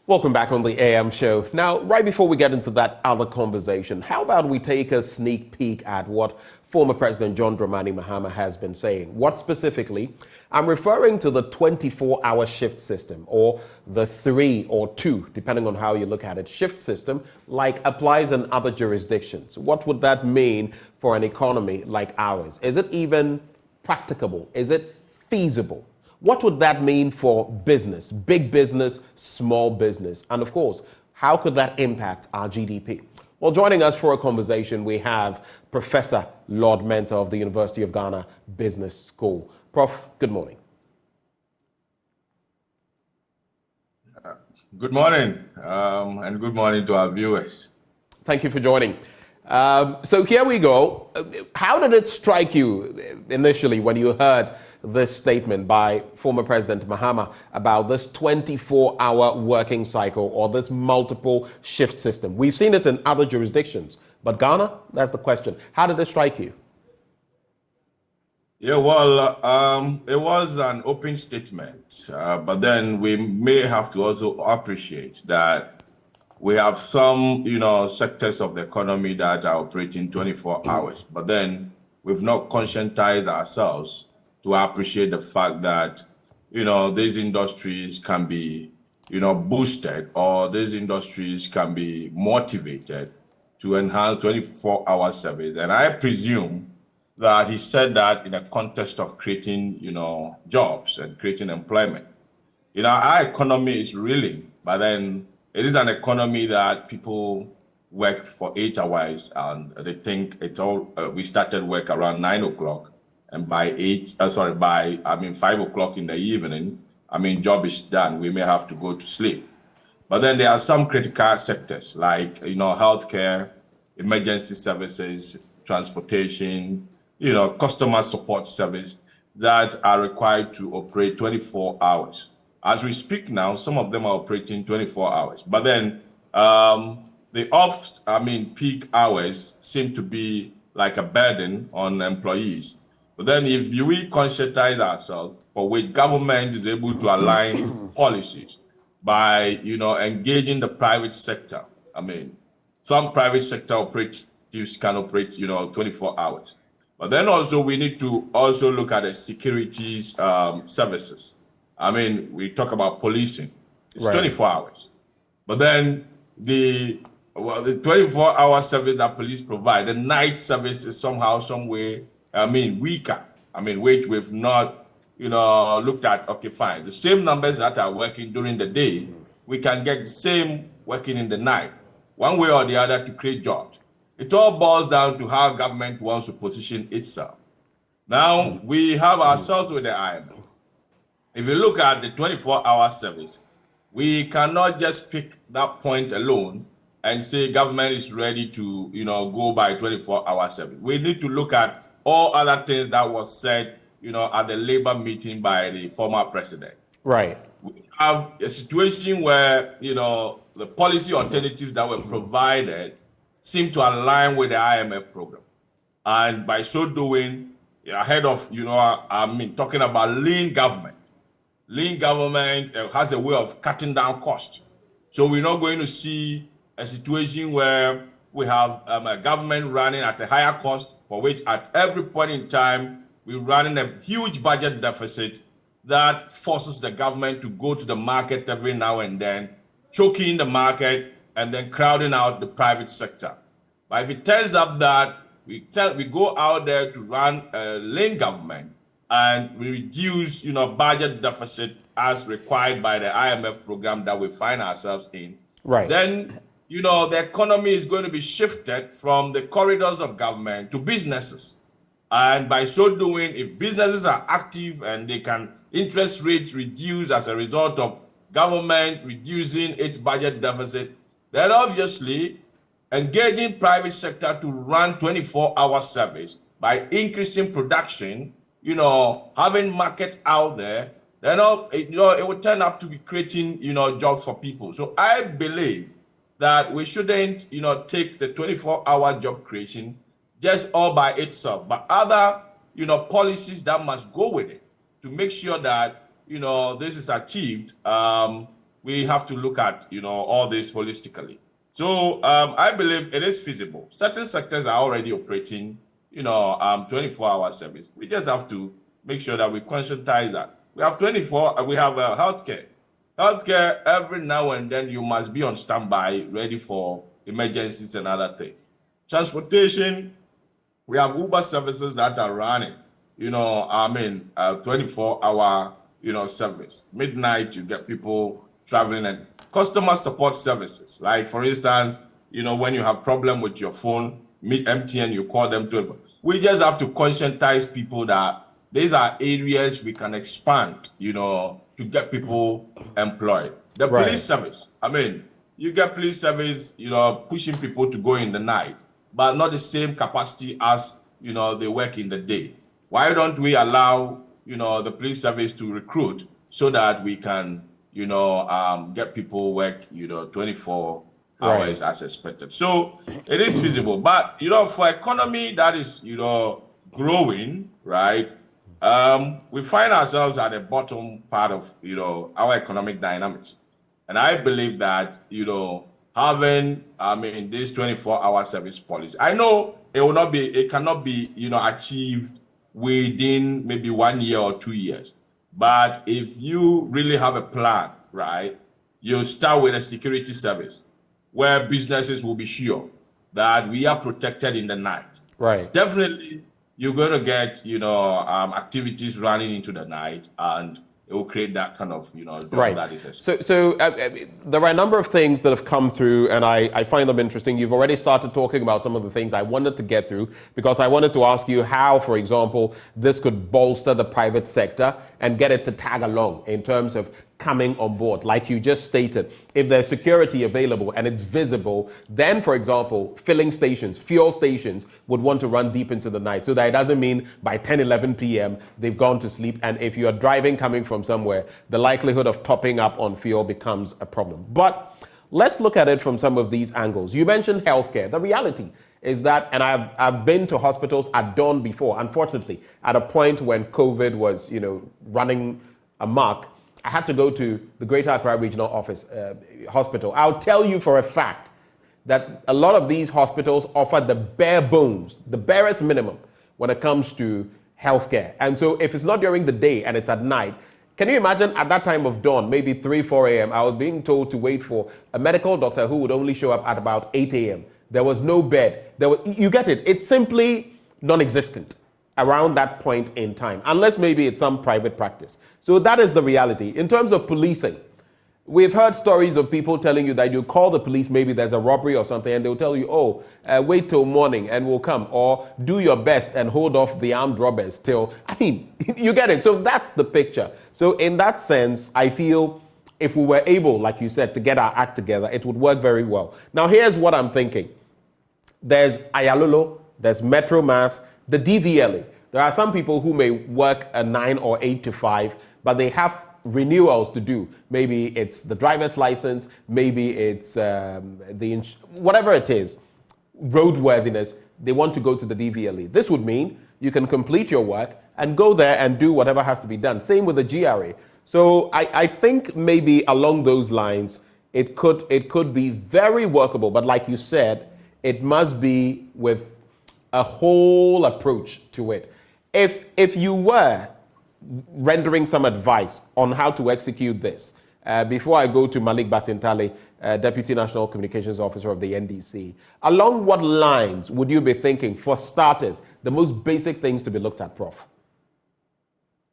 Welcome back on the AM show. Now, right before we get into that other conversation, how about we take a sneak peek at what former President John Dramani Mahama has been saying? What specifically? I'm referring to the 24-hour shift system, or the 3 or 2, depending on how you look at it, shift system, like applies in other jurisdictions. What would that mean for an economy like ours? Is it even practicable? Is it feasible? What would that mean for business, big business, small business? And of course, how could that impact our GDP? Well, joining us for a conversation, we have Professor Lord Mentor of the University of Ghana Business School. Prof, good morning. Good morning, and good morning to our viewers. Thank you for joining. So here we go. How did it strike you initially when you heard this statement by former President Mahama about this 24-hour working cycle or this multiple shift system? We've seen it in other jurisdictions, but Ghana, that's the question. How did it strike you? Yeah, well, it was an open statement, but then we may have to also appreciate that we have some, sectors of the economy that are operating 24 hours, but then we've not conscientized ourselves to appreciate the fact that, these industries can be, boosted, or these industries can be motivated to enhance 24-hour service. And I presume that he said that in a context of creating, jobs and creating employment. Our economy is reeling, but then it is an economy that people work for 8 hours, and they think we started work around 9 o'clock. And by 5 o'clock in the evening, job is done. We may have to go to sleep. But then there are some critical sectors like, healthcare, emergency services, transportation, customer support service that are required to operate 24 hours. As we speak now, some of them are operating 24 hours. But then the peak hours seem to be like a burden on employees. But then if we conscientize ourselves, for which government is able to align policies by, engaging the private sector. Some private sector operatives can operate, 24 hours. But then also we need to also look at the securities services. We talk about policing. It's right. 24 hours. But then the 24-hour service that police provide, the night service is somehow, some way, weaker, which we've not, looked at. Okay, fine. The same numbers that are working during the day, we can get the same working in the night, one way or the other, to create jobs. It all boils down to how government wants to position itself. Now, we have ourselves with the IMF. If you look at the 24-hour service, we cannot just pick that point alone and say government is ready to, go by 24-hour service. We need to look at all other things that was said, at the labor meeting by the former president. Right. We have a situation where, the policy alternatives that were provided seem to align with the IMF program. And by so doing, ahead of, talking about lean government. Lean government has a way of cutting down costs. So we're not going to see a situation where we have a government running at a higher cost, for which at every point in time, we're running a huge budget deficit that forces the government to go to the market every now and then, choking the market and then crowding out the private sector. But if it turns up that we go out there to run a lean government and we reduce, budget deficit as required by the IMF program that we find ourselves in, right, then the economy is going to be shifted from the corridors of government to businesses. And by so doing, if businesses are active and they can interest rates reduce as a result of government reducing its budget deficit, then obviously engaging private sector to run 24-hour service by increasing production, having market out there, then it would turn up to be creating, jobs for people. So I believe that we shouldn't, take the 24-hour job creation just all by itself, but other, policies that must go with it to make sure that, this is achieved we have to look at, all this holistically. So I believe it is feasible. Certain sectors are already operating, 24-hour service. We just have to make sure that we conscientize that. We have healthcare. Healthcare, every now and then you must be on standby, ready for emergencies and other things. Transportation, we have Uber services that are running, 24-hour, service. Midnight, you get people traveling, and customer support services. Like, for instance, when you have problem with your phone, meet MTN, you call them to. We just have to conscientize people that these are areas we can expand, to get people employed. The police service, you get police service, pushing people to go in the night, but not the same capacity as, they work in the day. Why don't we allow, the police service to recruit so that we can, get people work, 24 hours as expected. So it is feasible. But, for economy that is, growing, right? We find ourselves at the bottom part of, our economic dynamics. And I believe that, having, this 24-hour service policy, I know it cannot be, achieved within maybe 1 year or 2 years. But if you really have a plan, right, you start with a security service where businesses will be sure that we are protected in the night. Right. Definitely, you're going to get, activities running into the night, and it will create that kind of, job that is expected. So there are a number of things that have come through, and I find them interesting. You've already started talking about some of the things I wanted to get through, because I wanted to ask you how, for example, this could bolster the private sector and get it to tag along in terms of coming on board. Like you just stated, if there's security available and it's visible, then, for example, filling stations, fuel stations would want to run deep into the night, so that it doesn't mean by 10, 11 p.m. they've gone to sleep. And if you're driving coming from somewhere, the likelihood of topping up on fuel becomes a problem. But let's look at it from some of these angles. You mentioned healthcare. The reality is that, and I've been to hospitals at dawn before, unfortunately, at a point when COVID was, running amok. I had to go to the Greater Accra Regional Office Hospital. I'll tell you for a fact that a lot of these hospitals offer the bare bones, the barest minimum when it comes to healthcare. And so if it's not during the day and it's at night, can you imagine at that time of dawn, maybe 3, 4 a.m., I was being told to wait for a medical doctor who would only show up at about 8 a.m. There was no bed. You get it. It's simply non-existent around that point in time, unless maybe it's some private practice. So that is the reality. In terms of policing, we've heard stories of people telling you that you call the police, maybe there's a robbery or something, and they'll tell you, wait till morning and we'll come, or do your best and hold off the armed robbers till, you get it. So that's the picture. So in that sense, I feel if we were able, like you said, to get our act together, it would work very well. Now, here's what I'm thinking. There's Ayalolo, there's Metro Mass, the DVLA. There are some people who may work a 9 or 8 to 5, but they have renewals to do. Maybe it's the driver's license, maybe it's whatever it is, roadworthiness. They want to go to the DVLA. This would mean you can complete your work and go there and do whatever has to be done. Same with the GRA. So I think maybe along those lines, it could be very workable. But like you said, it must be with a whole approach to it. If you were rendering some advice on how to execute this, before I go to Malik Basintale, Deputy National Communications Officer of the NDC, along what lines would you be thinking, for starters, the most basic things to be looked at, Prof?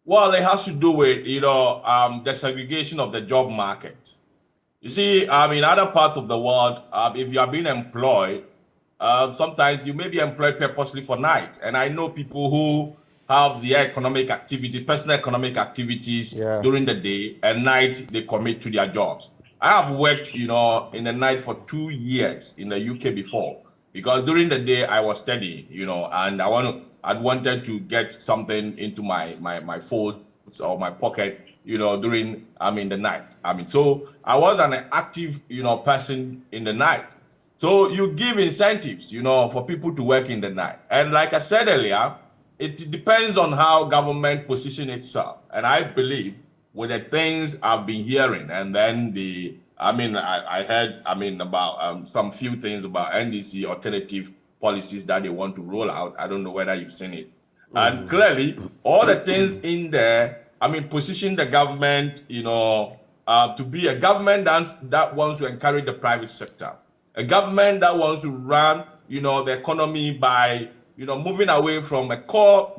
Well, it has to do with, the segregation of the job market. You see, in other parts of the world, if you are being employed, sometimes you may be employed purposely for night. And I know people who have their personal economic activities during the day, and night they commit to their jobs. I have worked, in the night for 2 years in the UK before, because during the day I was studying, and I wanted to get something into my phone or my pocket, during, the night. So I was an active, person in the night. So you give incentives, for people to work in the night. And like I said earlier, it depends on how government position itself. And I believe with the things I've been hearing, and then I heard about some few things about NDC alternative policies that they want to roll out. I don't know whether you've seen it. And clearly, all the things in there, position the government, to be a government that wants to encourage the private sector, a government that wants to run, the economy by, moving away from a core,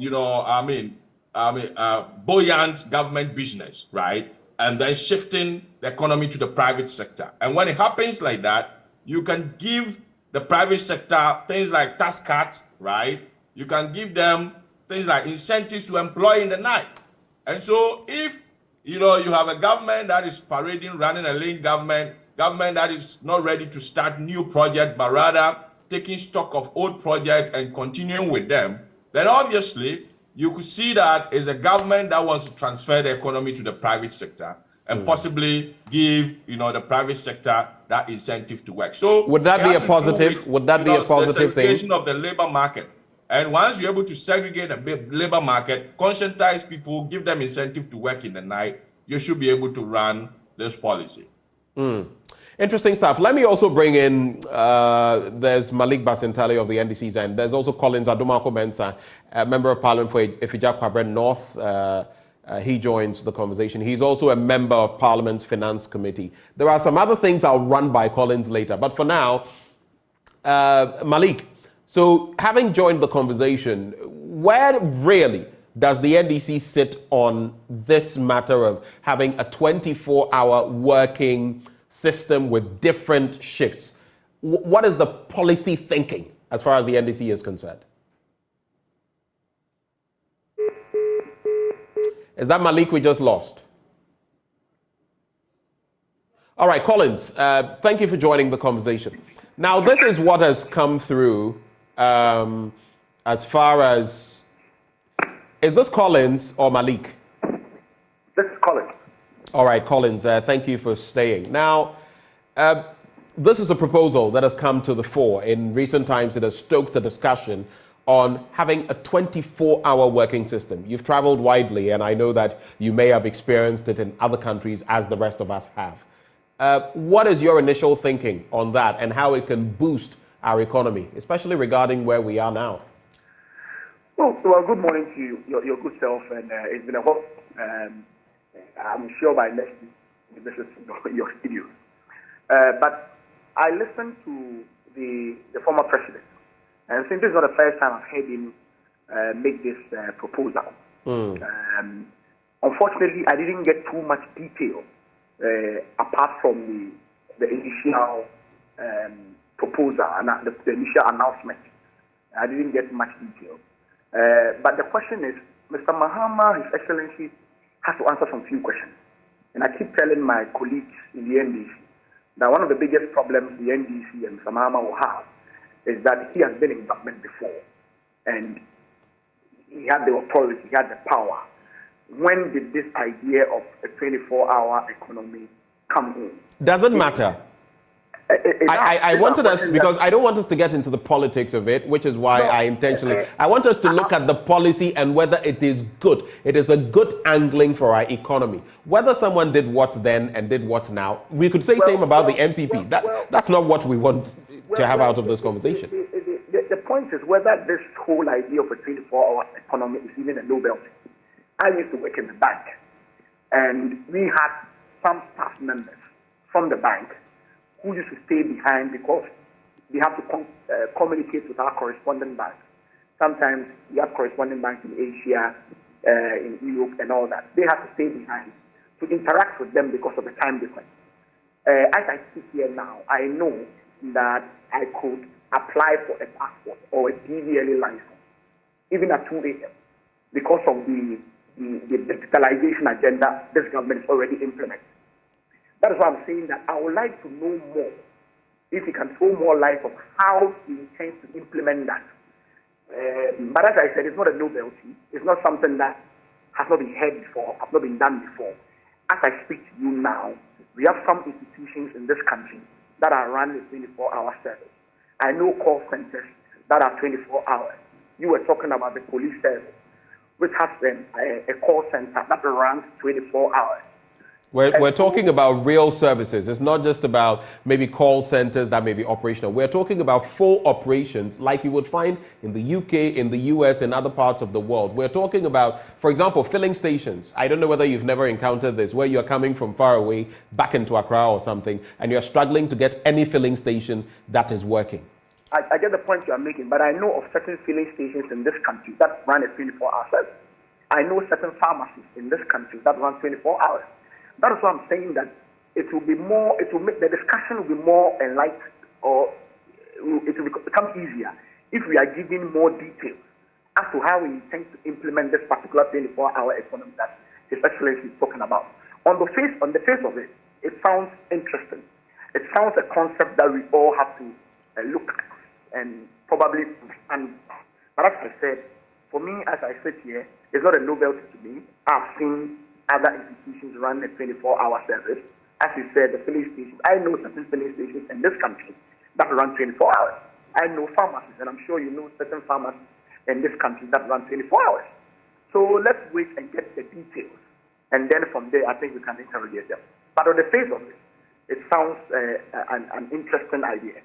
buoyant government business, right? And then shifting the economy to the private sector. And when it happens like that, you can give the private sector things like tax cuts, right? You can give them things like incentives to employ in the night. And so if, you have a government that is running a lean government that is not ready to start new projects, but rather taking stock of old projects and continuing with them, then obviously you could see that as a government that wants to transfer the economy to the private sector and possibly give, the private sector that incentive to work. So would that be a positive? Would that be a positive thing? The segregation of the labor market. And once you're able to segregate the labor market, conscientize people, give them incentive to work in the night, you should be able to run this policy. Interesting stuff. Let me also bring in, there's Malik Basintali of the NDC's end. There's also Collins Adomako-Mensah, a member of Parliament for Ifija Kwabre North. He joins the conversation. He's also a member of Parliament's Finance Committee. There are some other things I'll run by Collins later. But for now, Malik, so having joined the conversation, where really does the NDC sit on this matter of having a 24-hour working system with different shifts? What is the policy thinking as far as the NDC is concerned? Is that Malik we just lost? All right, Collins, thank you for joining the conversation. Now, this is what has come through as far as, is this Collins or Malik? This is Collins. All right, Collins, thank you for staying. Now, this is a proposal that has come to the fore. In recent times, it has stoked a discussion on having a 24-hour working system. You've traveled widely, and I know that you may have experienced it in other countries, as the rest of us have. What is your initial thinking on that and how it can boost our economy, especially regarding where we are now? Well, good morning to you, your good self, and it's been a while. I'm sure by next week this is your studio. But I listened to the former president, and I think this is not the first time I've heard him make this proposal. Unfortunately, I didn't get too much detail apart from the initial proposal and the initial announcement. I didn't get much detail. But the question is, Mr. Mahama, His Excellency, has to answer some few questions. And I keep telling my colleagues in the NDC that one of the biggest problems the NDC and Mr. Mahama will have is that he has been in government before. And he had the authority, he had the power. When did this idea of a 24-hour economy come in? Doesn't matter. I wanted us, because I don't want us to get into the politics of it, which is why I want us to look at the policy and whether it is good. It is a good angling for our economy. Whether someone did what's then and did what's now, we could say same about the MPP. That's not what we want to have out of this conversation. The point is whether this whole idea of a 24-hour economy is even a novelty. I used to work in the bank, and we had some staff members from the bank who used to stay behind because they have to communicate with our correspondent banks. Sometimes we have correspondent banks in Asia, in Europe, and all that. They have to stay behind to interact with them because of the time difference. As I speak here now, I know that I could apply for a passport or a DVLA license, even at 2 a.m., because of the digitalization agenda this government is already implementing. That is why I'm saying that I would like to know more, if you can throw more light on how he intends to implement that. But as I said, it's not a novelty. It's not something that has not been heard before, has not been done before. As I speak to you now, we have some institutions in this country that are running a 24-hour service. I know call centers that are 24 hours. You were talking about the police service. which has a call center that runs 24 hours. We're talking about real services. It's not just about maybe call centers that may be operational. We're talking about full operations like you would find in the UK, in the US, and other parts of the world. We're talking about, for example, filling stations. I don't know whether you've never encountered this, where you're coming from far away back into Accra or something, and you're struggling to get any filling station that is working. I get the point you are making, but I know of certain filling stations in this country that run a 24-hour service. I know certain pharmacies in this country that run 24 hours. That is why I'm saying that it will make the discussion will be more enlightened, or it will become easier if we are given more details as to how we intend to implement this particular 24-hour economy that His Excellency is talking about. On the face of it, it sounds interesting. It sounds a concept that we all have to look at and probably understand. But as I said, for me, as I sit here, it's not a novelty to me. I've seen other institutions run a 24-hour service. As you said, the filling stations. I know certain filling stations in this country that run 24 hours. I know pharmacies, and I'm sure you know certain pharmacies in this country that run 24 hours. So let's wait and get the details. And then from there, I think we can interrogate them. But on the face of it, it sounds an interesting idea.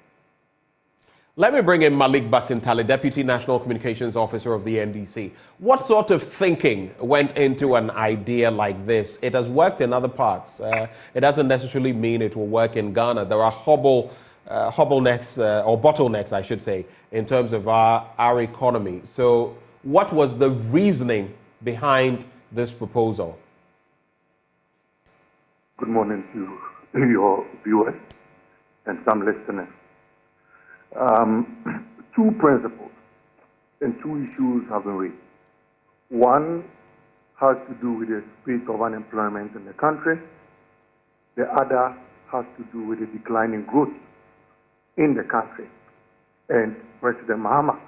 Let me bring in Malik Basintale, Deputy National Communications Officer of the NDC. What sort of thinking went into an idea like this? It has worked in other parts. It doesn't necessarily mean it will work in Ghana. There are bottlenecks, I should say, in terms of our economy. So what was the reasoning behind this proposal? Good morning to your viewers and some listeners. Two principles and two issues have been raised. One has to do with the rate of unemployment in the country. The other has to do with the declining growth in the country. And President Mahama,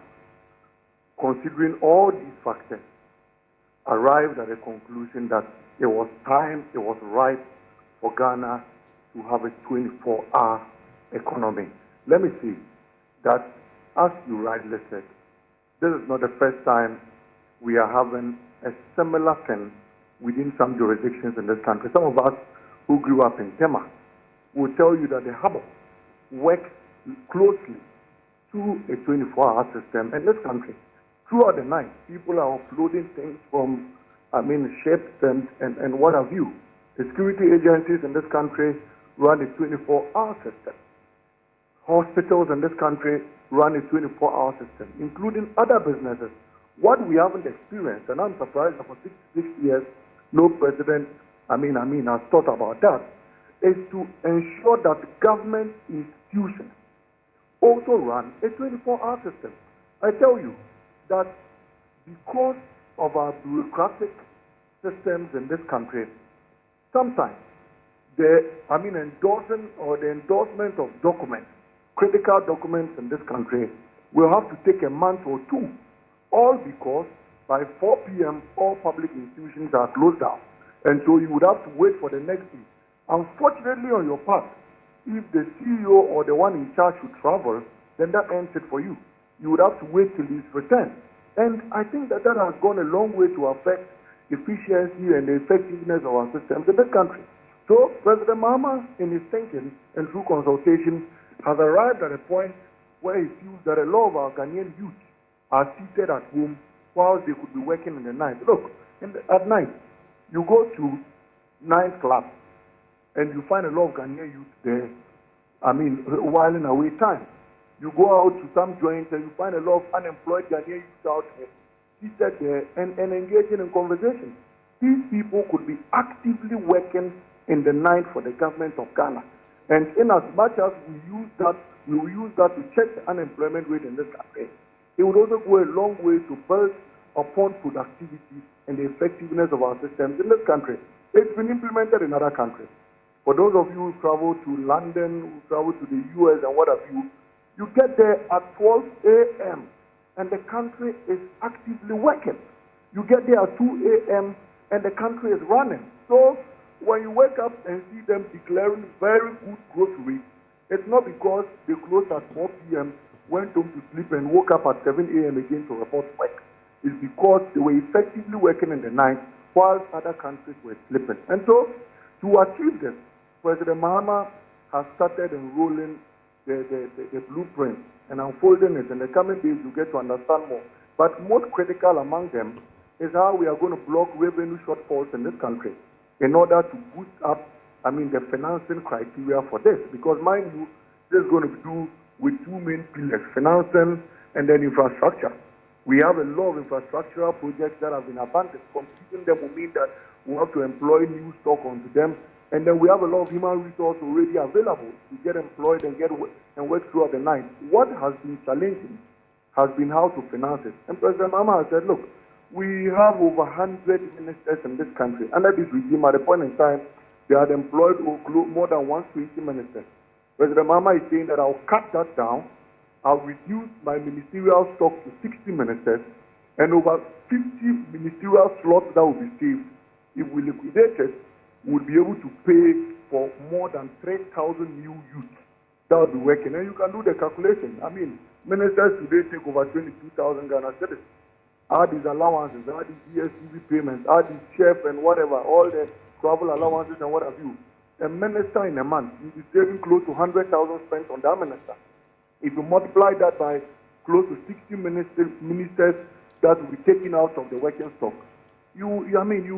considering all these factors, arrived at a conclusion that it was right for Ghana to have a 24-hour economy. Let me see that, as you rightly said, this is not the first time we are having a similar thing within some jurisdictions in this country. Some of us who grew up in Tema will tell you that the harbor works closely to a 24-hour system in this country. Throughout the night, people are offloading things from, ships and what have you. The security agencies in this country run a 24-hour system. Hospitals in this country run a 24-hour system, including other businesses. What we haven't experienced, and I'm surprised that for 66 years, no president, has thought about that, is to ensure that government institutions also run a 24-hour system. I tell you that because of our bureaucratic systems in this country, sometimes the endorsement of documents, critical documents in this country, will have to take a month or two, all because by 4 p.m. all public institutions are closed down. And so you would have to wait for the next day. Unfortunately, on your part, if the CEO or the one in charge should travel, then that ends it for you. You would have to wait till his return. And I think that has gone a long way to affect efficiency and the effectiveness of our systems in this country. So President Mahama, in his thinking and through consultation, has arrived at a point where he feels that a lot of our Ghanaian youth are seated at home whilst they could be working in the night. Look, at night, you go to nightclubs and you find a lot of Ghanaian youth there, whiling away time. You go out to some joints and you find a lot of unemployed Ghanaian youth out there, seated there and engaging in conversation. These people could be actively working in the night for the government of Ghana. And in as much as we will use that to check the unemployment rate in this country, it would also go a long way to build upon productivity and the effectiveness of our systems in this country. It's been implemented in other countries. For those of you who travel to London, who travel to the US and what have you, you get there at 12 a.m. and the country is actively working. You get there at 2 a.m. and the country is running. So when you wake up and see them declaring very good growth rates, it's not because they closed at 4 p.m., went home to sleep and woke up at 7 a.m. again to report work. is because they were effectively working in the night while other countries were sleeping. And so, to achieve this, President Mahama has started enrolling the blueprint and unfolding it. In the coming days, you get to understand more. But most critical among them is how we are going to block revenue shortfalls in this country in order to boost up, the financing criteria for this. Because mind you, this is going to do with two main pillars, financing and then infrastructure. We have a lot of infrastructural projects that have been abandoned. Completing them will mean that we have to employ new stock onto them. And then we have a lot of human resources already available to get employed and work throughout the night. What has been challenging has been how to finance it. And President Mahama has said, look, we have over 100 ministers in this country. Under this regime, at a point in time, they had employed more than 120 ministers. President Mahama is saying that I'll cut that down. I'll reduce my ministerial stock to 60 ministers, and over 50 ministerial slots that will be saved. If we liquidate it, we'll be able to pay for more than 3,000 new youths that will be working. And you can do the calculation. Ministers today take over 22,000 Ghana citizens. Add these allowances, add these DSTV payments, add these chef and whatever, all the travel allowances and what have you. A minister in a month, you'll be saving close to 100,000 spent on that minister. If you multiply that by close to 60 ministers that will be taken out of the working stock, you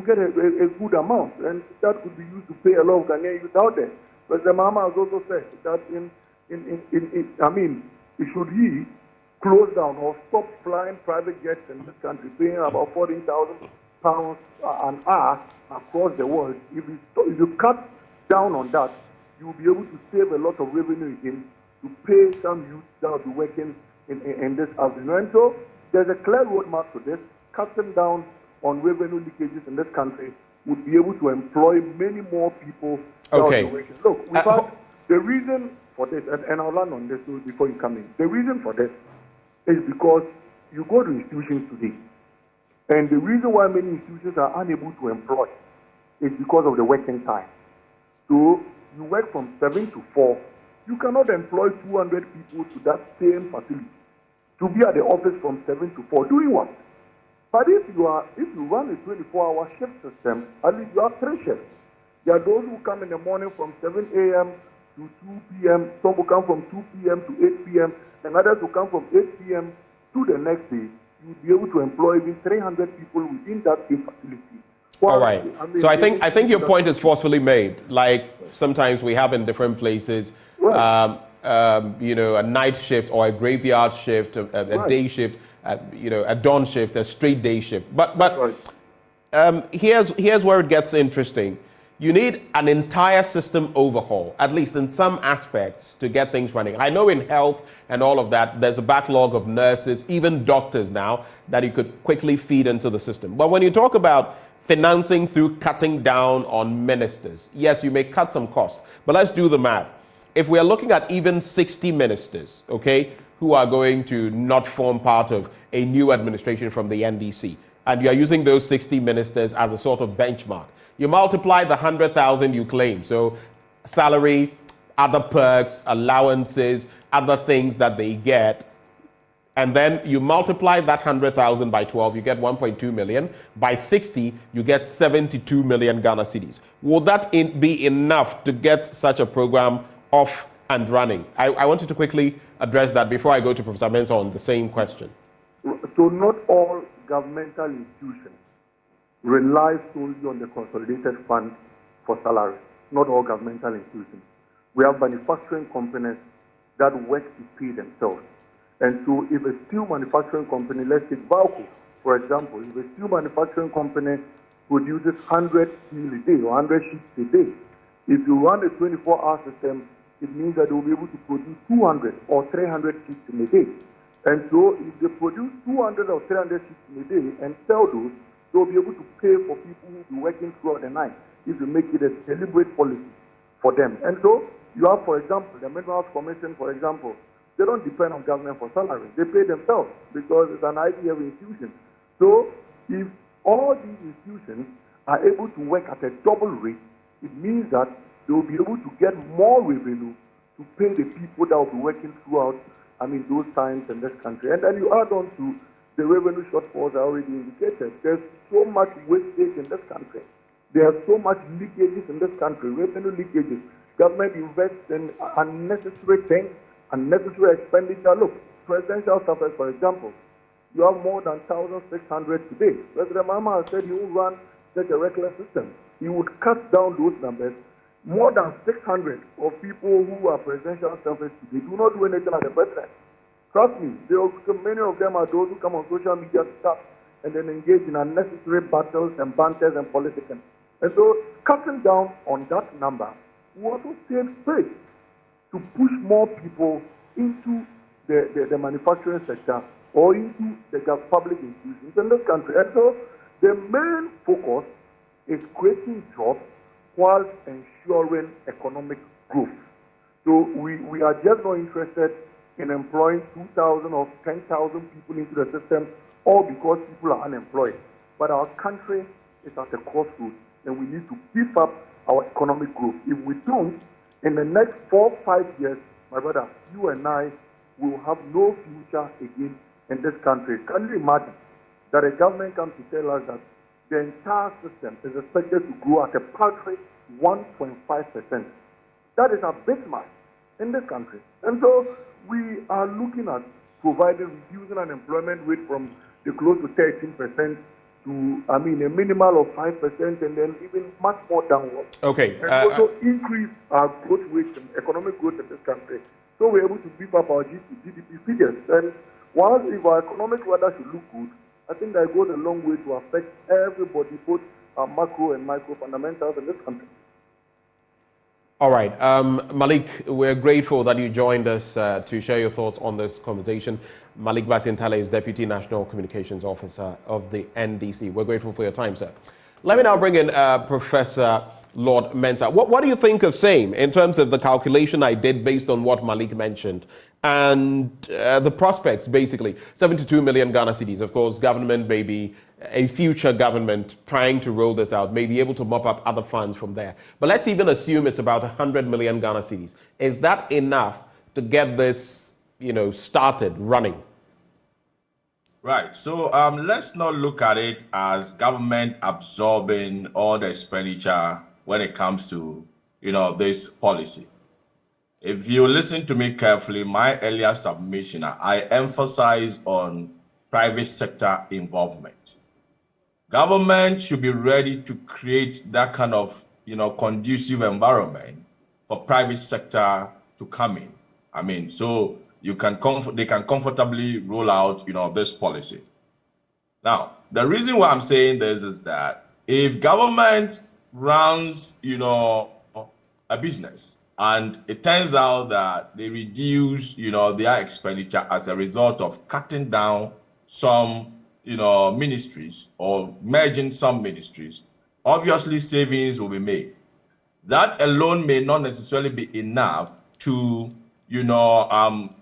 get a good amount, and that could be used to pay a lot of Ghanaian youth out there. President Mahama has also said that should he close down or stop flying private jets in this country, paying about £14,000 an hour across the world, if you cut down on that, you will be able to save a lot of revenue again to pay some youth that will be working in this avenue. And so there's a clear roadmap to this. Cutting down on revenue leakages in this country would be able to employ many more people that will be working. Look, the reason for this, and I'll land on this before you come in. The reason for this is because you go to institutions today, and the reason why many institutions are unable to employ is because of the working time. So you work from 7 to 4. You cannot employ 200 people to that same facility to be at the office from 7 to 4. Doing what? But if you run a 24-hour shift system, at least you have 3 shifts. There are those who come in the morning from 7 a.m. to 2 p.m. Some will come from 2 p.m. to 8 p.m. and others will come from 8 p.m. to the next day. You will be able to employ even 300 people within that same facility. Well, all right. So I think your point is forcefully made. Like sometimes we have in different places, right. A night shift or a graveyard shift, a right. day shift, a dawn shift, a straight day shift. But right. Here's where it gets interesting. You need an entire system overhaul, at least in some aspects, to get things running. I know in health and all of that, there's a backlog of nurses, even doctors now, that you could quickly feed into the system. But when you talk about financing through cutting down on ministers, yes, you may cut some costs, but let's do the math. If we are looking at even 60 ministers, who are going to not form part of a new administration from the NDC, and you are using those 60 ministers as a sort of benchmark, you multiply the 100,000 you claim. So salary, other perks, allowances, other things that they get. And then you multiply that 100,000 by 12, you get 1.2 million. By 60, you get 72 million Ghana cedis. Will that be enough to get such a program off and running? I wanted to quickly address that before I go to Professor Mensah on the same question. So not all governmental institutions rely solely on the consolidated fund for salaries. Not all governmental institutions. We have manufacturing companies that work to pay themselves. And so if a steel manufacturing company, let's take Valco, for example, if a steel manufacturing company produces 100 steel a day or 100 sheets a day, if you run a 24-hour system, it means that they will be able to produce 200 or 300 sheets in a day. And so if they produce 200 or 300 sheets in a day and sell those, they'll be able to pay for people who will be working throughout the night if you make it a deliberate policy for them. And so you have, for example, the Mineral Commission, for example, they don't depend on government for salaries. They pay themselves because it's an IDF institution. So if all these institutions are able to work at a double rate, it means that they will be able to get more revenue to pay the people that will be working throughout, those times in this country. And then you add on to the revenue shortfalls are already indicated. There's so much wastage in this country. There are so much leakages in this country, revenue leakages. Government invests in unnecessary things, unnecessary expenditure. Look, presidential suffers, for example, you have more than 1,600 today. President Mahama has said he will run such a reckless system. He would cut down those numbers. More than 600 of people who are presidential suffers today do not do anything as a president. Trust me, many of them are those who come on social media stuff and then engage in unnecessary battles and banters and politics. And so cutting down on that number will also save space to push more people into the manufacturing sector or into the public institutions in this country. And so the main focus is creating jobs whilst ensuring economic growth. So we are just not interested in employing 2,000 or 10,000 people into the system, all because people are unemployed. But our country is at a crossroads, and we need to beef up our economic growth. If we don't, in the next 4 or 5 years, my brother, you and I will have no future again in this country. Can you imagine that a government comes to tell us that the entire system is expected to grow at a paltry 1.5%? That is abysmal in this country. And so we are looking at reducing unemployment rate from the close to 13% to, a minimal of 5%, and then even much more downward. Okay. And also increase our growth rate, economic growth in this country, so we're able to beef up our GDP figures. And while if our economic weather should look good, I think that goes a long way to affect everybody, both our macro and micro fundamentals in this country. All right. Malik, we're grateful that you joined us to share your thoughts on this conversation. Malik Basintale is Deputy National Communications Officer of the NDC. We're grateful for your time, sir. Let me now bring in Professor Lord Mensah. What do you think of SAME in terms of the calculation I did based on what Malik mentioned and the prospects, basically? 72 million Ghana cedis. Of course, government may be a future government trying to roll this out, may be able to mop up other funds from there. But let's even assume it's about 100 million Ghana cedis. Is that enough to get this, started running? Right. So let's not look at it as government absorbing all the expenditure when it comes to, this policy. If you listen to me carefully, my earlier submission, I emphasize on private sector involvement. Government should be ready to create that kind of, conducive environment for private sector to come in. So they can comfortably roll out, this policy. Now, the reason why I'm saying this is that if government runs, a business and it turns out that they reduce, their expenditure as a result of cutting down some ministries or merging some ministries, obviously savings will be made. That alone may not necessarily be enough to,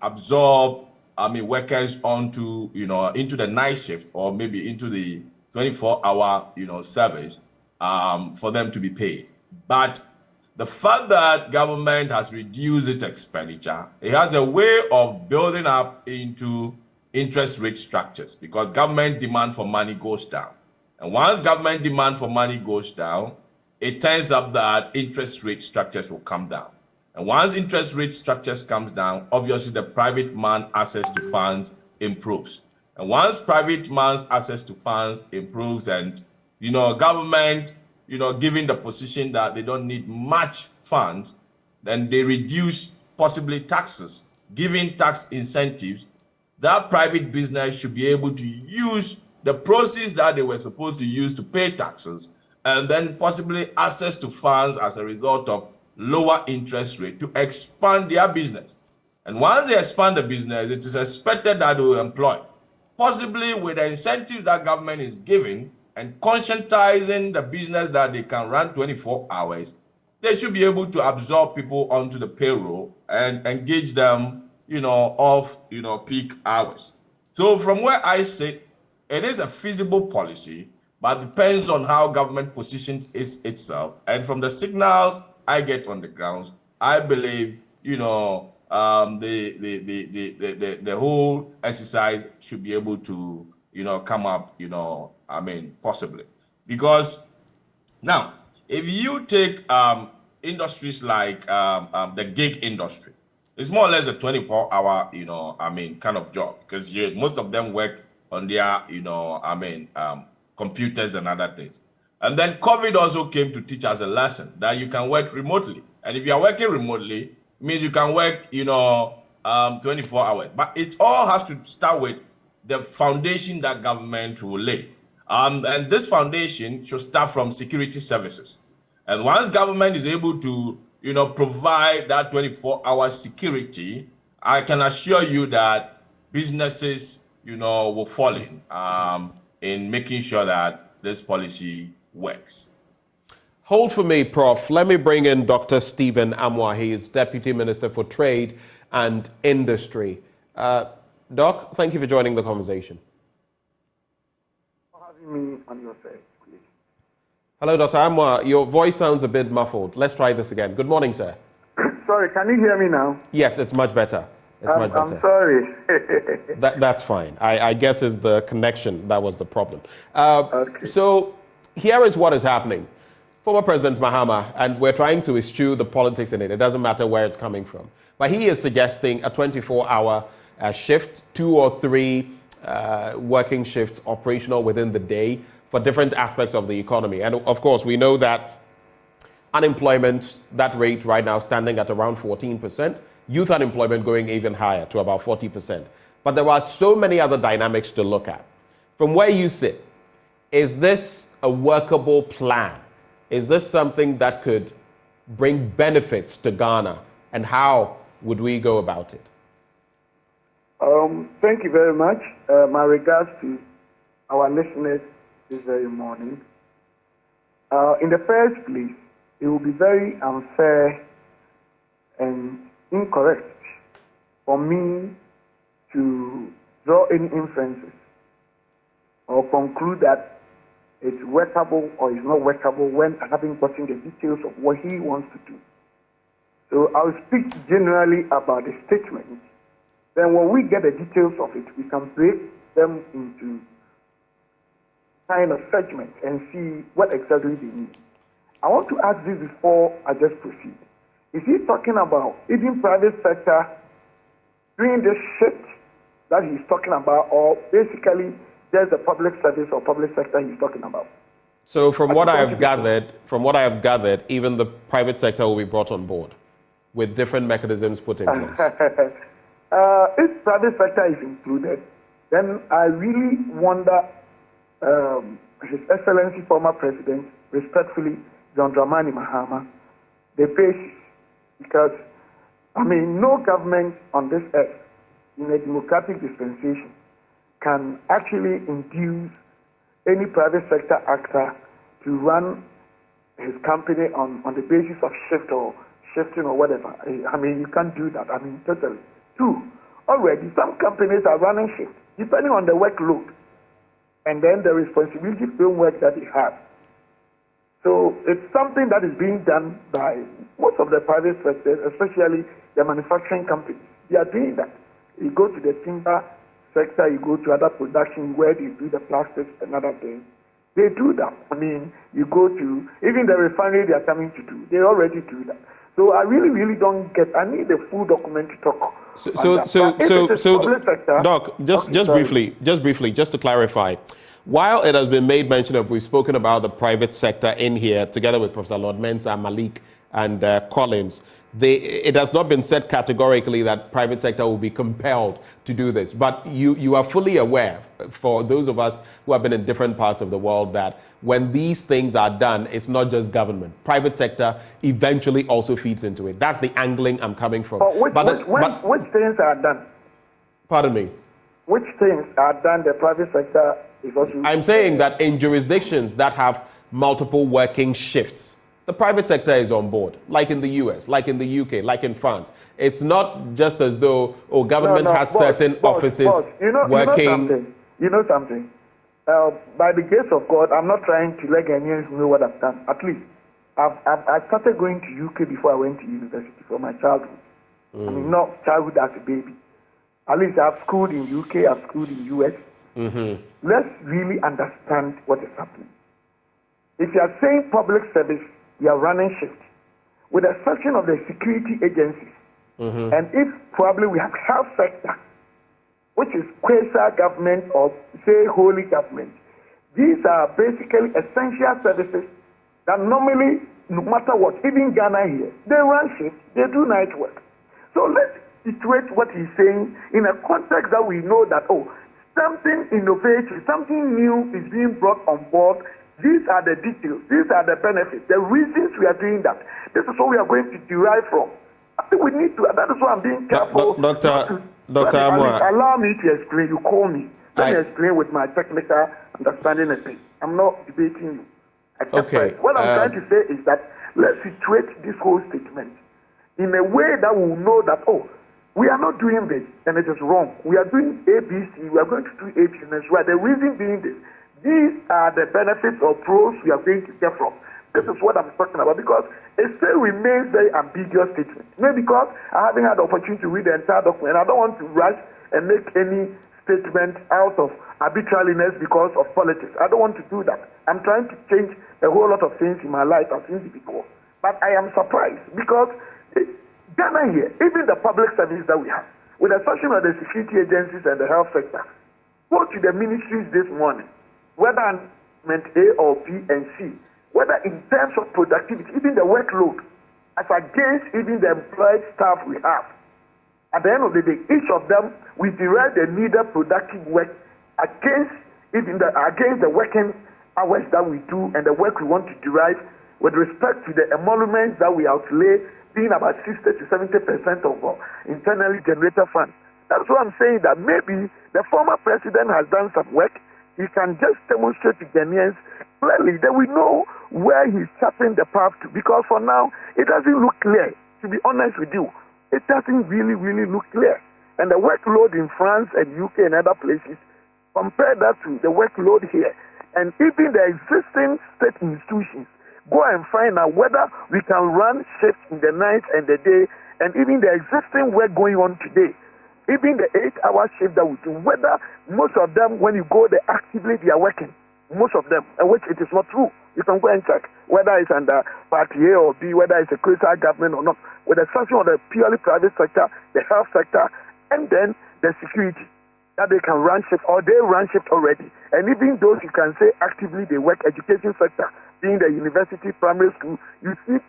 absorb, workers onto, into the night shift or maybe into the 24-hour, service, for them to be paid. But the fact that government has reduced its expenditure, it has a way of building up into interest rate structures, because government demand for money goes down. And once government demand for money goes down, it turns up that interest rate structures will come down. And once interest rate structures comes down, obviously the private man access to funds improves. And once private man's access to funds improves and, government, given the position that they don't need much funds, then they reduce possibly taxes, giving tax incentives. That private business should be able to use the proceeds that they were supposed to use to pay taxes and then possibly access to funds as a result of lower interest rate to expand their business. And once they expand the business, it is expected that they will employ, possibly with the incentives that government is giving and conscientizing the business that they can run 24 hours. They should be able to absorb people onto the payroll and engage them off, peak hours. So from where I sit, it is a feasible policy, but depends on how government positions itself. And from the signals I get on the ground, I believe, the whole exercise should be able to, come up, possibly. Because now, if you take industries like the gig industry, it's more or less a 24-hour, kind of job, because most of them work on their, computers and other things. And then COVID also came to teach us a lesson that you can work remotely. And if you are working remotely, it means you can work, 24 hours. But it all has to start with the foundation that government will lay. And this foundation should start from security services. And once government is able to, provide that 24-hour security, I can assure you that businesses, will fall in making sure that this policy works. Hold for me, Prof. Let me bring in Dr. Stephen Amwa. He is Deputy Minister for Trade and Industry. Doc, thank you for joining the conversation. For having me on your side, please. Hello, Dr. Amwa. Your voice sounds a bit muffled. Let's try this again. Good morning, sir. Sorry, can you hear me now? Yes, it's much better. Much better. I'm sorry. That's fine. I guess it's the connection that was the problem. Okay. So here is what is happening. Former President Mahama, and we're trying to eschew the politics in it. It doesn't matter where it's coming from. But he is suggesting a 24-hour shift, 2 or 3 working shifts operational within the day for different aspects of the economy. And of course, we know that unemployment, that rate right now standing at around 14%, youth unemployment going even higher to about 40%. But there are so many other dynamics to look at. From where you sit, is this a workable plan? Is this something that could bring benefits to Ghana? And how would we go about it? Thank you very much. My regards to our listeners this very morning. In the first place, it will be very unfair and incorrect for me to draw any inferences or conclude that it's workable or it's not workable when I haven't gotten the details of what he wants to do. So I'll speak generally about the statement. Then when we get the details of it, we can break them into kind of segments and see what exactly they mean. I want to ask this before I just proceed. Is he talking about even private sector doing this shit that he's talking about, or basically there's the public service or public sector he's talking about? So from what I have gathered, even the private sector will be brought on board with different mechanisms put in place. If private sector is included, then I really wonder His Excellency former President, respectfully, John Dramani Mahama, the basis. Because, no government on this earth in a democratic dispensation can actually induce any private sector actor to run his company on the basis of shifting or whatever. You can't do that. Totally. 2, already some companies are running shift, depending on the workload and then the responsibility framework that they have. So it's something that is being done by most of the private sectors, especially the manufacturing companies. They are doing that. You go to the timber sector, you go to other production where they do the plastics and other things. They do that. You go to even the refinery they are coming to do. They already do that. So I really don't get. I need a full document to talk. Doc, just briefly, just to clarify. While it has been made mention of, we've spoken about the private sector in here, together with Professor Lord Mensah, Malik, and Collins, it has not been said categorically that private sector will be compelled to do this. But you are fully aware, for those of us who have been in different parts of the world, that when these things are done, it's not just government. Private sector eventually also feeds into it. That's the angling I'm coming from. Which things are done? Pardon me? Which things are done the private sector is also... I'm saying that in jurisdictions that have multiple working shifts, the private sector is on board, like in the US, like in the UK, like in France. It's not just as though government has certain offices working... You know something? By the grace of God, I'm not trying to let Ghanaians know what I've done. At least, I started going to UK before I went to university for my childhood. Not childhood as a baby. At least I've schooled in UK, I've schooled in US, let's really understand what is happening. If you are saying public service, you are running shift, with the exception of the security agencies, and if probably we have health sector, which is quasi-government or say wholly government, these are basically essential services that normally, no matter what, even Ghana here, they run shift, they do night work. So let's iterate what he's saying in a context that we know that, something innovative, something new is being brought on board. These are the details, these are the benefits, the reasons we are doing that. This is what we are going to derive from. I think we need to, that is why I'm being careful. Dr. Amwa, allow me to explain. You call me. Let me explain with my technical understanding and things. I'm not debating you. Okay. What I'm trying to say is that let's situate this whole statement in a way that we will know that, we are not doing this and it is wrong. We are doing ABC, we are going to do ABC and that's right. The reason being this, these are the benefits or pros we are going to get from. This is what I'm talking about because it still remains very ambiguous statement. Maybe because I haven't had the opportunity to read the entire document. I don't want to rush and make any statement out of arbitrariness because of politics. I don't want to do that. I'm trying to change a whole lot of things in my life as individual. But I am surprised because Ghana here, even the public service that we have, with the exception of the security agencies and the health sector, go to the ministries this morning, whether A or B and C, whether in terms of productivity, even the workload, as against even the employed staff we have. At the end of the day, each of them, we derive the needed productive work against the working hours that we do and the work we want to derive with respect to the emoluments that we outlay, being about 60 to 70% of internally generated funds. That's why I'm saying that maybe the former president has done some work. He can just demonstrate to Ghanaians clearly that we know where he's tapping the path to. Because for now, it doesn't look clear. To be honest with you, it doesn't really look clear. And the workload in France and UK and other places, compare that to the workload here. And even the existing state institutions, go and find out whether we can run shifts in the night and the day, and even the existing work going on today, even the 8-hour shift that we do, whether most of them, when you go there actively, they are working. Most of them, which it is not true. You can go and check whether it's under Party A or B, whether it's a quasi-government or not, with the exception of the purely private sector, the health sector, and then the security, that they can run shift, or they run shift already. And even those you can say actively they work, education sector, being the university, primary school, you see,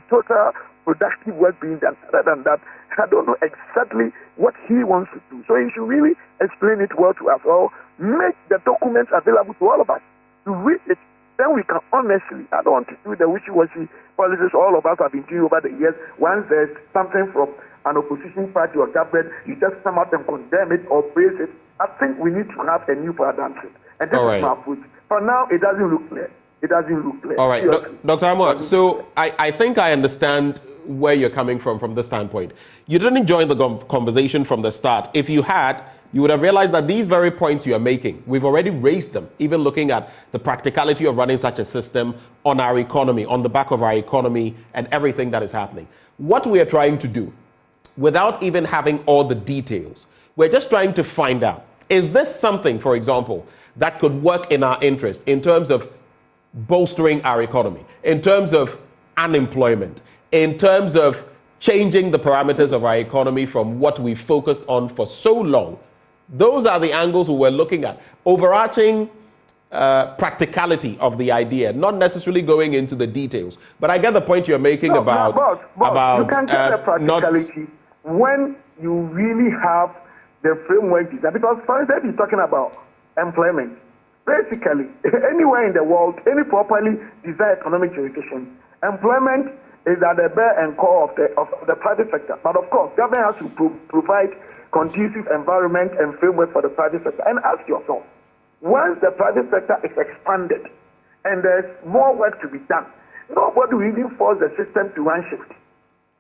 total productive work being done. Other than that, I don't know exactly what he wants to do. So he should really explain it well to us, or make the documents available to all of us to read it. Then we can honestly, I don't want to do the wishy-washy policies all of us have been doing over the years. Once there's something from an opposition party or government, you just come out and condemn it or praise it. I think we need to have a new paradigm shift. And this is my approach. For now, it doesn't look clear. It doesn't look clear. All right, Dr. Amwa, so I think I understand where you're coming from this standpoint. You didn't join the conversation from the start. If you had, you would have realized that these very points you are making, we've already raised them, even looking at the practicality of running such a system on our economy, on the back of our economy and everything that is happening. What we are trying to do, without even having all the details, we're just trying to find out, is this something, for example, that could work in our interest in terms of bolstering our economy, in terms of unemployment, in terms of changing the parameters of our economy from what we focused on for so long? Those are the angles we were looking at. Overarching practicality of the idea, not necessarily going into the details. But I get the point you're making about you can get the practicality when you really have the framework design. Because for instance, you're talking about employment. Basically, anywhere in the world, any properly designed economic jurisdiction, employment is at the bare and core of the private sector. But of course, government has to provide conducive environment and framework for the private sector. And ask yourself, once the private sector is expanded and there's more work to be done, nobody will even force the system to run shift.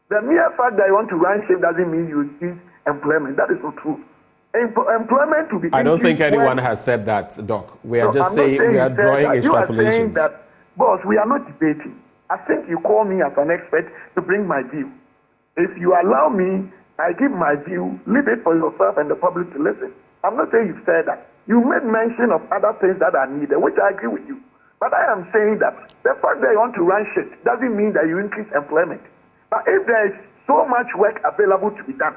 The mere fact that you want to run shift doesn't mean you increase employment. That is not true. Employment to be. I don't think anyone has said that, Doc. We are just saying we are drawing extrapolations. You are saying that, boss, we are not debating. I think you call me as an expert to bring my view. If you allow me, I give my view, leave it for yourself and the public to listen. I'm not saying you've said that. You made mention of other things that are needed, which I agree with you. But I am saying that the fact that you want to run shit doesn't mean that you increase employment. But if there is so much work available to be done,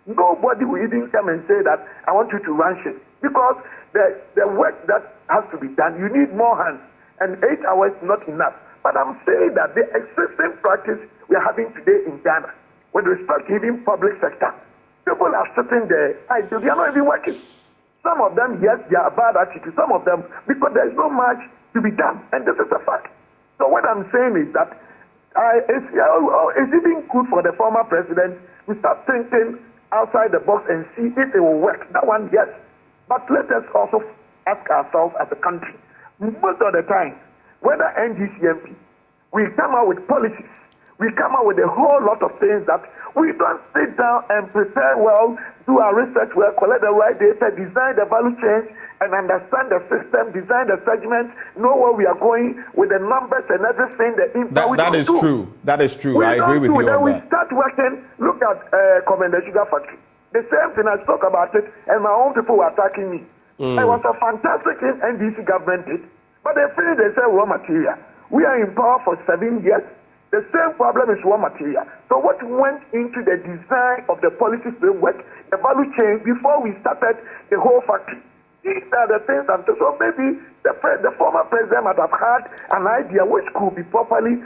nobody will even come and say that I want you to run shit. Because the work that has to be done, you need more hands. And 8 hours is not enough. But I'm saying that the existing practice we are having today in Ghana, with respect to even public sector, people are sitting there, they are not even working. Some of them, yes, they are bad attitude. Some of them, because there is no much to be done. And this is a fact. So what I'm saying is that it's even good for the former president to start thinking outside the box and see if it will work. That one, yes. But let us also ask ourselves as a country, most of the time, whether NDC MP, we come out with policies, we come out with a whole lot of things that we don't sit down and prepare well, do our research well, collect the right data, design the value chain, and understand the system, design the segment, know where we are going with the numbers and everything. That is true. That is true. I agree with you on that. We start working. Look at Commander Sugar Factory. The same thing, I spoke about it, and my own people were attacking me. It was a fantastic thing NDC government did, but they finished, they said raw material. We are in power for 7 years. The same problem is raw material. So what went into the design of the policy framework, the value chain, before we started the whole factory? These are the things, and so maybe the former president might have had an idea which could be properly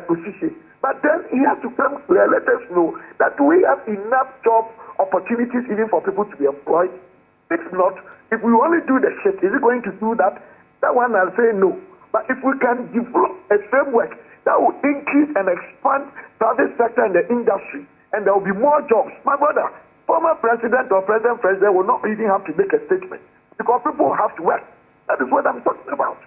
positioned. But then he has to come clear, let us know that we have enough job opportunities even for people to be employed. If not, if we only do the shit, is it going to do that? That one I'll say no. But if we can develop a framework that will increase and expand private sector and the industry, and there will be more jobs. My brother, former president or present president will not even have to make a statement because people have to work. That is what I'm talking about.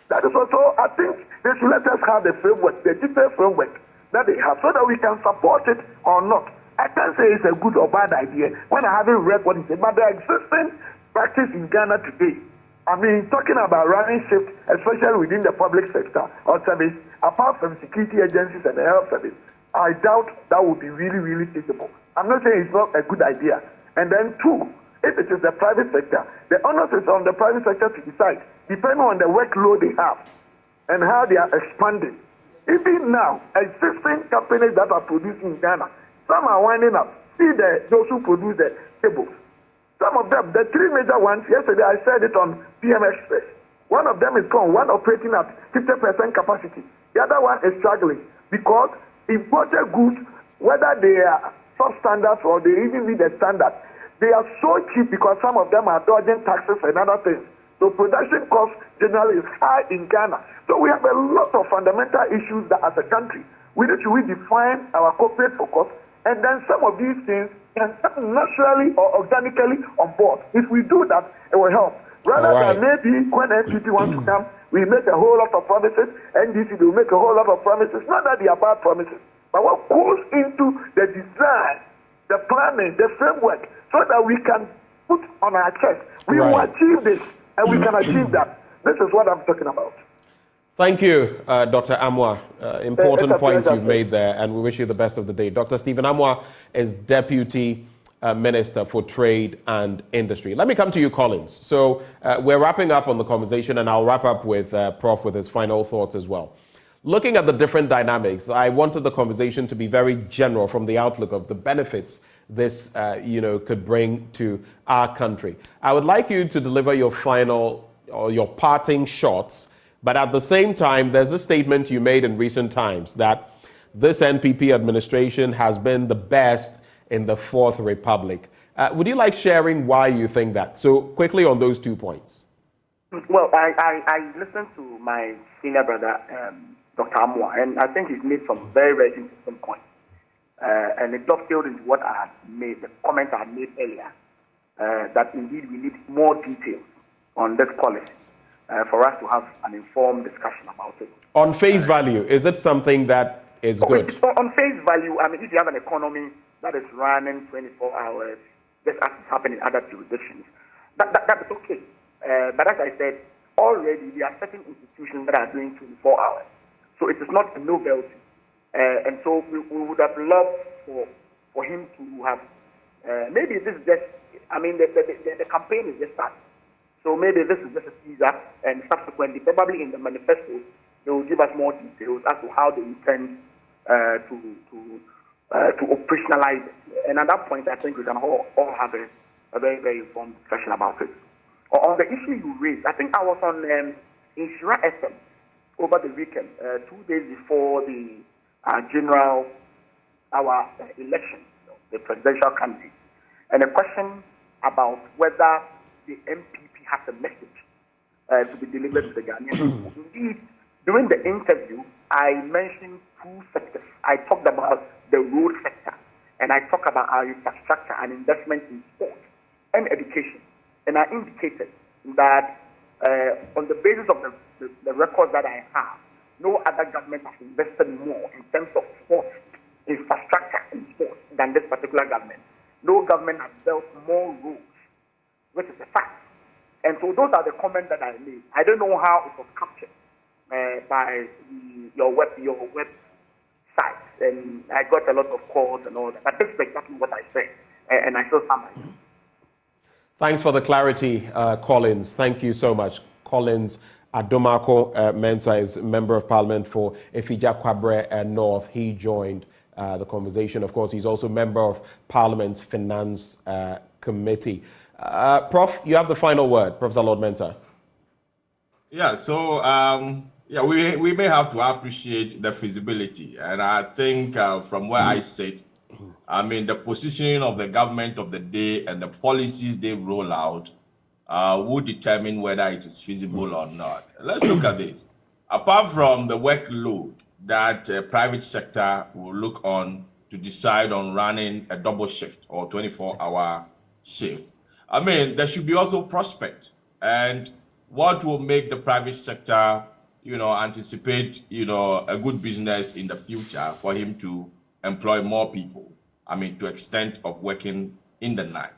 That is also, I think they should let us have the framework, the detailed framework that they have, so that we can support it or not. I can't say it's a good or bad idea when I haven't read what it said, but the existing practice in Ghana today, I mean, talking about running shifts, especially within the public sector or service, apart from security agencies and the health service, I doubt that would be really, really feasible. I'm not saying it's not a good idea. And then two, if it is the private sector, the onus is on the private sector to decide, depending on the workload they have and how they are expanding. Even now, existing companies that are producing in Ghana, some are winding up. See those who produce the cables. Some of them, the three major ones, yesterday I said it on PM Express. One of them is gone, one operating at 50% capacity. The other one is struggling because imported goods, whether they are substandards or they even meet the standard, they are so cheap because some of them are dodging taxes and other things. So production cost generally is high in Ghana. So we have a lot of fundamental issues that as a country, we need to redefine our corporate focus, and then some of these things can come naturally or organically on board. If we do that, it will help. Rather than maybe when NPP wants to come, we make a whole lot of promises, NDC will make a whole lot of promises. Not that they are bad promises, but what goes into the design, the planning, the framework, so that we can put on our chest, we will achieve this, and we can achieve that. This is what I'm talking about. Thank you, Dr. Amwa. Important points you've made there, and we wish you the best of the day. Dr. Stephen Amwa is Deputy Minister for Trade and Industry. Let me come to you, Collins. So we're wrapping up on the conversation, and I'll wrap up with Prof with his final thoughts as well. Looking at the different dynamics, I wanted the conversation to be very general from the outlook of the benefits this could bring to our country. I would like you to deliver your final or your parting shots. But at the same time, there's a statement you made in recent times that this NPP administration has been the best in the Fourth Republic. Would you like sharing why you think that? So quickly on those 2 points. Well, I listened to my senior brother, Dr. Amwa, and I think he's made some very, very interesting points. And it dovetailed into what I had made, the comment I had made earlier, that indeed we need more details on this policy. For us to have an informed discussion about it. On face value, is it something that is good? On face value, I mean, if you have an economy that is running 24 hours, just as it's happening in other jurisdictions, that's okay. But as I said, already there are certain institutions that are doing 24 hours. So it is not a novelty. And so we would have loved for him to have, maybe this is just, I mean, the campaign is just starting. So maybe this is just a teaser, and subsequently, probably in the manifesto, they will give us more details as to how they intend to operationalize it. And at that point, I think we can all have a very, very informed discussion about it. On the issue you raised, I think I was on Insura FM over the weekend, 2 days before the our election, the presidential candidate, and a question about whether the MPP has a message to be delivered to the Ghanaian people. Indeed, during the interview, I mentioned two sectors. I talked about the road sector, and I talked about our infrastructure and investment in sport and education. And I indicated that on the basis of the records that I have, no other government has invested more in terms of sports, infrastructure and sports than this particular government. No government has built more roads, which is a fact. And so those are the comments that I made. I don't know how it was captured by your website, and I got a lot of calls and all that. But this is exactly what I said, and I still stand by it. Thanks for the clarity, Collins. Thank you so much. Collins Adomako Mensah is Member of Parliament for Efija Kwabre North. He joined the conversation. Of course, he's also Member of Parliament's Finance Committee. Prof, you have the final word, Professor Lord Mensah. Yeah, so we may have to appreciate the feasibility. And I think from where I sit, I mean, the positioning of the government of the day and the policies they roll out will determine whether it is feasible or not. Let's look at this. Apart from the workload that private sector will look on to decide on running a double shift or 24-hour shift, I mean, there should be also prospect. And what will make the private sector, anticipate, a good business in the future for him to employ more people? I mean, to extent of working in the night.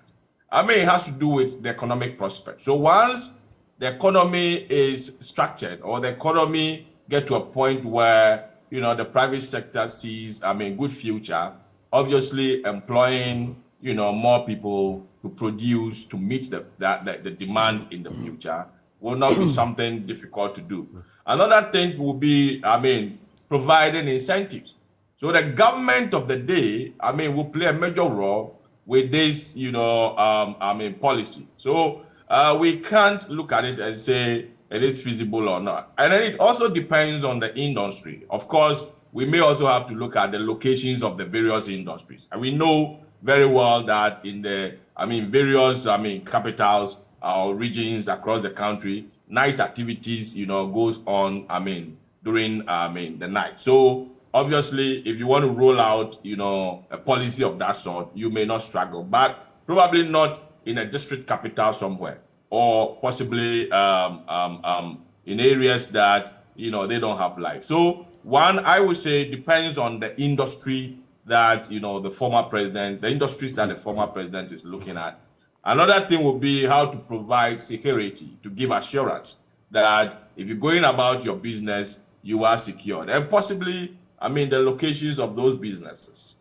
I mean, it has to do with the economic prospect. So once the economy is structured or the economy get to a point where, the private sector sees, good future, obviously employing, more people to produce, to meet the demand in the future will not be something difficult to do. Another thing will be, providing incentives. So the government of the day, will play a major role with this, policy. So we can't look at it and say it is feasible or not. And then it also depends on the industry. Of course, we may also have to look at the locations of the various industries. And we know very well that in the, various, capitals or regions across the country, night activities, goes on, during, the night. So obviously, if you want to roll out, a policy of that sort, you may not struggle, but probably not in a district capital somewhere, or possibly in areas that, they don't have life. So one, I would say, depends on the industry that, the industries that the former president is looking at. Another thing would be how to provide security, to give assurance that if you're going about your business, you are secured, and possibly, the locations of those businesses.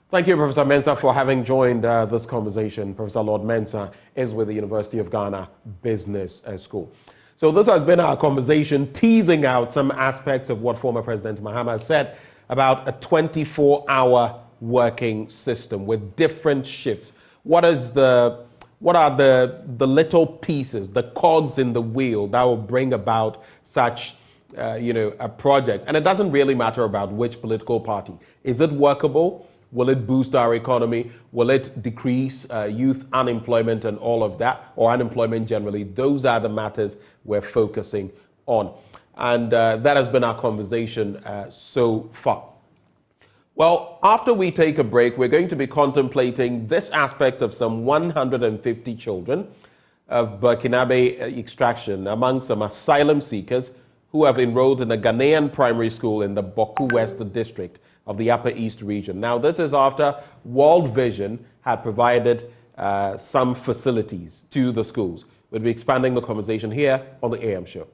Thank you, Professor Mensah, for having joined this conversation. Professor Lord Mensah is with the University of Ghana Business School. So this has been our conversation, teasing out some aspects of what former President Mahama said about a 24-hour working system with different shifts. What are the little pieces, the cogs in the wheel that will bring about such a project? And it doesn't really matter about which political party. Is it workable? Will it boost our economy? Will it decrease youth unemployment and all of that, or unemployment generally? Those are the matters we're focusing on. And that has been our conversation so far. Well, after we take a break, we're going to be contemplating this aspect of some 150 children of Burkinabe extraction among some asylum seekers who have enrolled in a Ghanaian primary school in the Boku West district of the Upper East region. Now, this is after World Vision had provided some facilities to the schools. We'll be expanding the conversation here on the AM Show.